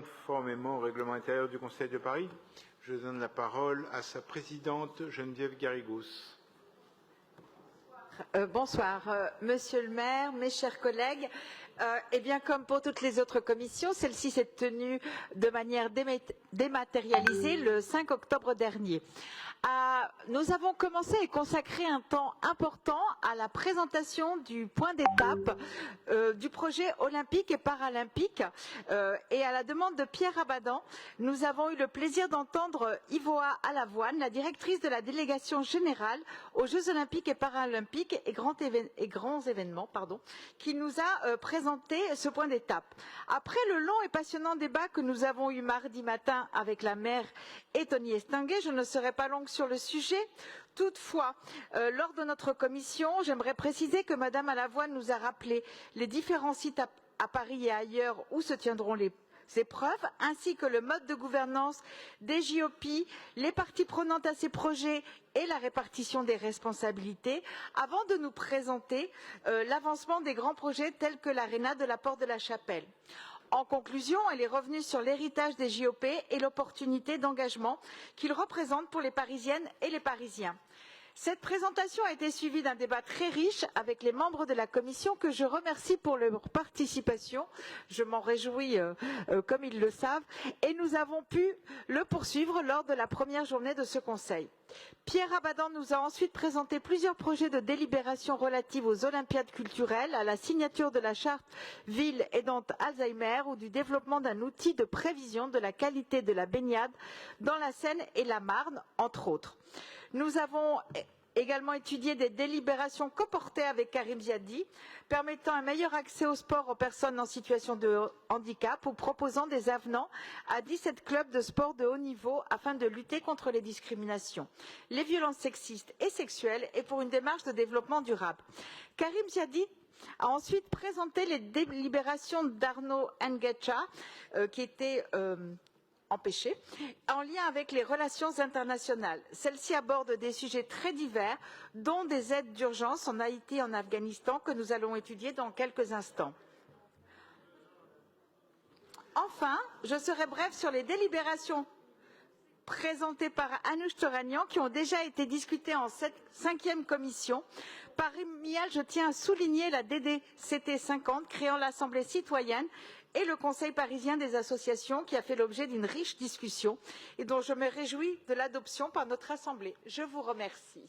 conformément au règlement intérieur du Conseil de Paris, je donne la parole à sa présidente Geneviève Garrigous. Bonsoir, Monsieur le maire, mes chers collègues. Eh bien, comme pour toutes les autres commissions, celle-ci s'est tenue de manière dématérialisée le 5 octobre dernier. Nous avons commencé et consacré un temps important à la présentation du point d'étape du projet olympique et paralympique. Et à la demande de Pierre Abadan, nous avons eu le plaisir d'entendre Ivoa Alavoine, la directrice de la délégation générale aux Jeux olympiques et paralympiques et grands événements, qui nous a présenté ce point d'étape. Après le long et passionnant débat que nous avons eu mardi matin avec la maire et Tony Estanguet, je ne serai pas longue sur le sujet. Toutefois, lors de notre commission, j'aimerais préciser que Madame Alavoine nous a rappelé les différents sites à Paris et ailleurs où se tiendront les épreuves, ainsi que le mode de gouvernance des JOP, les parties prenantes à ces projets et la répartition des responsabilités, avant de nous présenter l'avancement des grands projets tels que l'aréna de la Porte de la Chapelle. En conclusion, elle est revenue sur l'héritage des JOP et l'opportunité d'engagement qu'ils représentent pour les Parisiennes et les Parisiens. Cette présentation a été suivie d'un débat très riche avec les membres de la commission que je remercie pour leur participation. Je m'en réjouis comme ils le savent et nous avons pu le poursuivre lors de la première journée de ce conseil. Pierre Abadan nous a ensuite présenté plusieurs projets de délibération relatifs aux Olympiades culturelles, à la signature de la charte ville aidante Alzheimer ou du développement d'un outil de prévision de la qualité de la baignade dans la Seine et la Marne, entre autres. Nous avons également étudié des délibérations coportées avec Karim Ziadi, permettant un meilleur accès au sport aux personnes en situation de handicap ou proposant des avenants à 17 clubs de sport de haut niveau afin de lutter contre les discriminations, les violences sexistes et sexuelles et pour une démarche de développement durable. Karim Ziadi a ensuite présenté les délibérations d'Arnaud Nguetcha, qui était empêché, en lien avec les relations internationales. Celles-ci abordent des sujets très divers, dont des aides d'urgence en Haïti et en Afghanistan, que nous allons étudier dans quelques instants. Enfin, je serai brève sur les délibérations présentées par Anouche Toragnan, qui ont déjà été discutées en cette 5e commission. Parmi elles, je tiens à souligner la DDCT 50, créant l'Assemblée citoyenne, et le Conseil parisien des associations, qui a fait l'objet d'une riche discussion et dont je me réjouis de l'adoption par notre Assemblée. Je vous remercie.